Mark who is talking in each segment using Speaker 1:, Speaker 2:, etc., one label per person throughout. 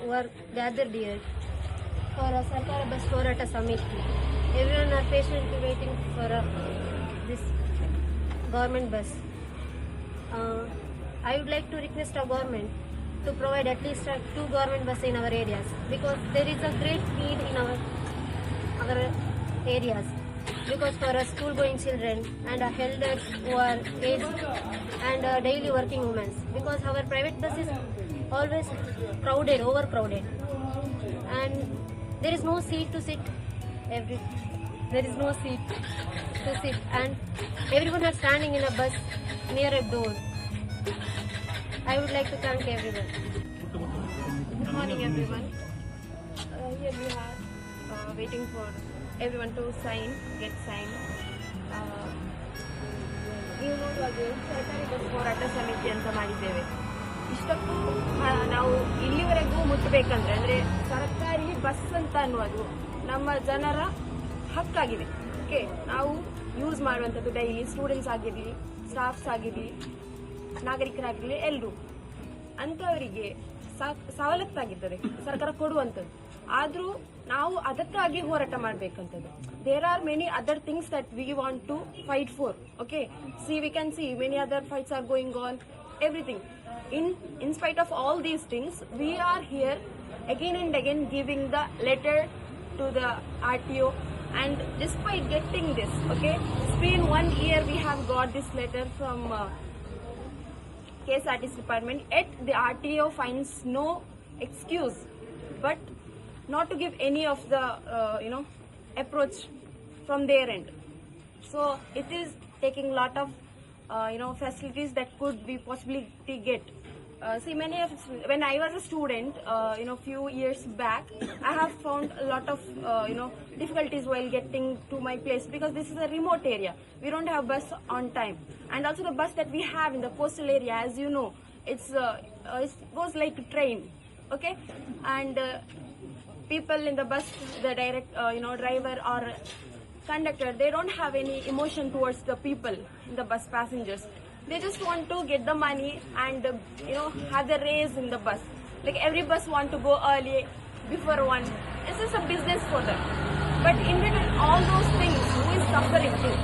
Speaker 1: who are gathered here for a Sarkara Bus Horata Summit. Everyone are patiently waiting for this government bus. I would like to request our government to provide at least 2 government buses in our areas, because there is a great need in our areas, because for our school going children and our elders who are aged and daily working women, because our private bus is always crowded, overcrowded, and there is no seat to sit. There is no seat to sit, and everyone are standing in a bus near a door. I would like to thank everyone.
Speaker 2: Good morning, everyone. Here we are waiting for everyone to get signed. ನೀವು ನೋಡುವಾಗ ಸರ್ಕಾರಿ bus ಹೋರಾಟ ಸಮಿತಿ ಅಂತ ಮಾಡಿದ್ದೇವೆ. ಇಷ್ಟಕ್ಕೂ ನಾವು ಇಲ್ಲಿವರೆಗೂ ಮುಟ್ಟಬೇಕಂದ್ರೆ ಅಂದ್ರೆ ಸರ್ಕಾರಿ ಬಸ್ ಅಂತ ಅನ್ನುವುದು ನಮ್ಮ ಜನರ ಹಕ್ಕಾಗಿದೆ. ಓಕೆ, ನಾವು ಯೂಸ್ ಮಾಡುವಂಥದ್ದು ಡೈಲಿ ಸ್ಟೂಡೆಂಟ್ಸ್ ಆಗಿರಲಿ, ಸ್ಟಾಫ್ಸ್ ಆಗಿರಲಿ, ನಾಗರಿಕರಾಗಿರಲಿ, ಎಲ್ಲರೂ ಅಂಥವರಿಗೆ ಸವಲತ್ತಾಗಿರ್ತದೆ ಸರ್ಕಾರ ಕೊಡುವಂಥದ್ದು. ಆದರೂ ನಾವು ಅದಕ್ಕಾಗಿ ಹೋರಾಟ ಮಾಡಬೇಕಂತದ್ದು. There are many other things that we want to fight for. Okay, we can see many other fights are going on, everything. In spite of all these things, we are here again and again giving the letter to the RTO, and despite getting this, okay, it's been 1 year we have got this letter from KSRTC department, yet the RTO finds no excuse but not to give any of the approach from their end. So it is taking lot of facilities that could be possibly get. See, when I was a student, few years back, I have found a lot of difficulties while getting to my place, because this is a remote area. We don't have bus on time, and also the bus that we have in the coastal area, as you know, it goes like a train. Okay, and people in the bus, the direct driver or conductor, they don't have any emotion towards the people, the bus passengers. They just want to get the money and have the raise in the bus. Like every bus want to go early before one. It's just a business for them. But in between all those things, who is suffering too?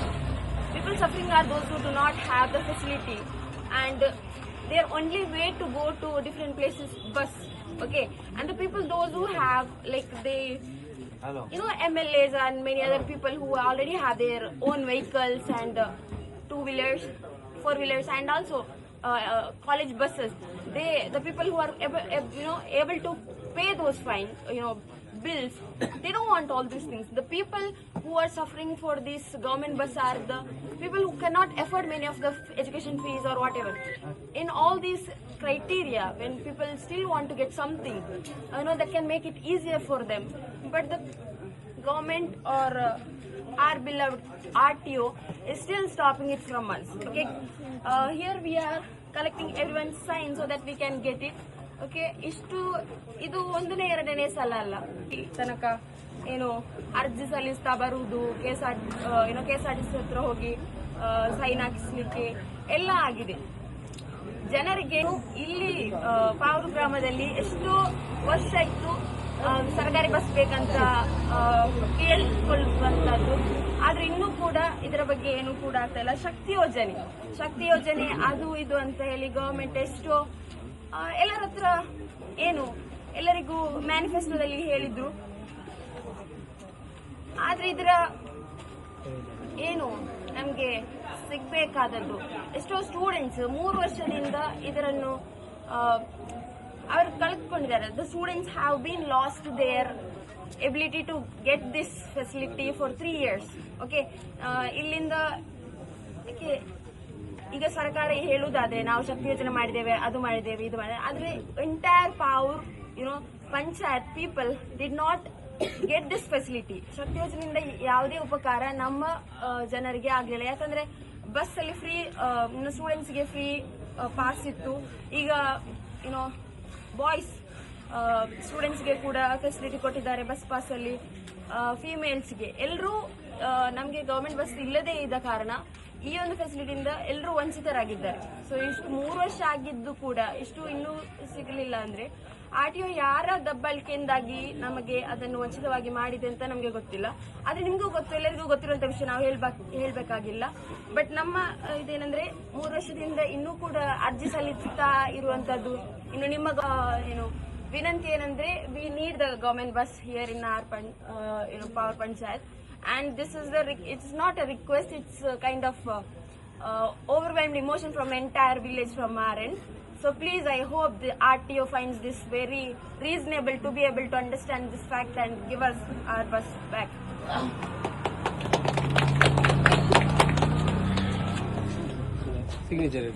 Speaker 2: People suffering are those who do not have the facility, and their only way to go to different places bus. Okay, and the people those who have MLAs and many other people who already have their own vehicles and 2-wheelers, 4-wheelers, and also college buses. The people who are able to pay those bills, they don't want all these things. The people who are suffering for this government bus are the people who cannot afford many of the education fees or whatever. In all these criteria, when people still want to get something that can make it easier for them, but the government or our beloved RTO is still stopping it from us. Okay, here we are collecting everyone's sign so that we can get it. Okay, ಇದು ಒಂದನೇ ಎರಡನೇ ಸಲ ಅಲ್ಲ, ತನಕ ಅರ್ಜಿ ಸಲ್ಲಿಸ್ತಾ ಬರುವುದು, KSRTC ಹತ್ರ ಹೋಗಿ ಸೈನ್ ಹಾಕಿಸ್ಲಿಕ್ಕೆ ಎಲ್ಲ ಆಗಿದೆ. ಜನರಿಗೆ ಇಲ್ಲಿ ಪಾವೂರು ಗ್ರಾಮದಲ್ಲಿ ಎಷ್ಟೋ ವರ್ಷ ಇತ್ತು ಸರ್ಕಾರಿ ಬಸ್ ಬೇಕಂತ ಕೇಳಿಕೊಳ್ಳುವಂತದ್ದು, ಆದ್ರೆ ಇನ್ನೂ ಕೂಡ ಇದರ ಬಗ್ಗೆ ಏನು ಕೂಡ ಆಗ್ತಾ ಇಲ್ಲ. ಶಕ್ತಿ ಯೋಜನೆ ಅದು ಇದು ಅಂತ ಹೇಳಿ ಗವರ್ಮೆಂಟ್ ಎಷ್ಟೋ ಎಲ್ಲರ ಹತ್ರ ಎಲ್ಲರಿಗೂ ಮ್ಯಾನಿಫೆಸ್ಟೋದಲ್ಲಿ ಹೇಳಿದ್ರು, ಆದ್ರೆ ಇದರ ನಮ್ಗೆ ಸಿಗ್ಬೇಕಾದದ್ದು ಎಷ್ಟೋ ಸ್ಟೂಡೆಂಟ್ಸ್ 3 ವರ್ಷದಿಂದ ಇದರನ್ನು ಅವರು ಕಳೆದುಕೊಂಡಿದ್ದಾರೆ. The students have been lost their ability to get this facility for 3 years. Okay, ಇಲ್ಲಿಂದ ಈಗ ಸರ್ಕಾರ ಹೇಳುವುದಾದ್ರೆ ನಾವು ಶಕ್ತಿ ಯೋಜನೆ ಮಾಡಿದ್ದೇವೆ, ಅದು ಮಾಡಿದ್ದೇವೆ, ಇದು ಮಾಡಿದ್ದೇವೆ, ಆದ್ರೆ entire Pavoor panchayat people did not get this facility. Shakti ಯೋಜನೆಯಿಂದ ಯಾವುದೇ ಉಪಕಾರ ನಮ್ಮ ಜನರಿಗೆ ಆಗಲಿಲ್ಲ. ಯಾಕಂದ್ರೆ ಬಸ್ ಅಲ್ಲಿ ಫ್ರೀ ಸ್ಟೂಡೆಂಟ್ಸ್ಗೆ ಫ್ರೀ ಪಾಸ್ ಇತ್ತು. ಈಗ ಬಾಯ್ಸ್ ಸ್ಟೂಡೆಂಟ್ಸ್ಗೆ ಕೂಡ ಫೆಸಿಲಿಟಿ ಕೊಟ್ಟಿದ್ದಾರೆ ಬಸ್ ಪಾಸ್ ಅಲ್ಲಿ. ಫಿಮೇಲ್ಸ್ಗೆ ಎಲ್ಲರೂ ನಮಗೆ ಗವರ್ಮೆಂಟ್ ಬಸ್ ಇಲ್ಲದೇ ಇದ್ದ ಕಾರಣ ಈ ಒಂದು ಫೆಸಿಲಿಟಿಯಿಂದ ಎಲ್ಲರೂ ವಂಚಿತರಾಗಿದ್ದಾರೆ. ಸೊ ಇಷ್ಟು 3 ವರ್ಷ ಆಗಿದ್ದು ಕೂಡ ಇಷ್ಟು ಇನ್ನೂ ಸಿಗಲಿಲ್ಲ ಅಂದ್ರೆ RTO ಯಾರ ದಬ್ಬಾಳಿಕೆಯಿಂದಾಗಿ ನಮಗೆ ಅದನ್ನು ವಂಚಿತವಾಗಿ ಮಾಡಿದೆ ಅಂತ ನಮಗೆ ಗೊತ್ತಿಲ್ಲ. ಆದ್ರೆ ನಿಮಗೂ ಗೊತ್ತು, ಎಲ್ಲರಿಗೂ ಗೊತ್ತಿರುವಂತ ವಿಷಯ ನಾವು ಹೇಳ್ಬೇಕಾಗಿಲ್ಲ. ಬಟ್ ನಮ್ಮ ಇದೇನಂದ್ರೆ 3 ವರ್ಷದಿಂದ ಇನ್ನೂ ಕೂಡ ಅರ್ಜಿ ಸಲ್ಲಿಸುತ್ತಾ ಇರುವಂತದ್ದು. ಇನ್ನು ನಿಮ್ಮ ವಿನಂತಿ ಏನಂದ್ರೆ, we need the government bus here in our Pawar Panchayat, and this is it's not a request, it's a kind of overwhelmed emotion from entire village from our end. So please, I hope the RTO finds this very reasonable to be able to understand this fact and give us our bus back.
Speaker 3: Signature.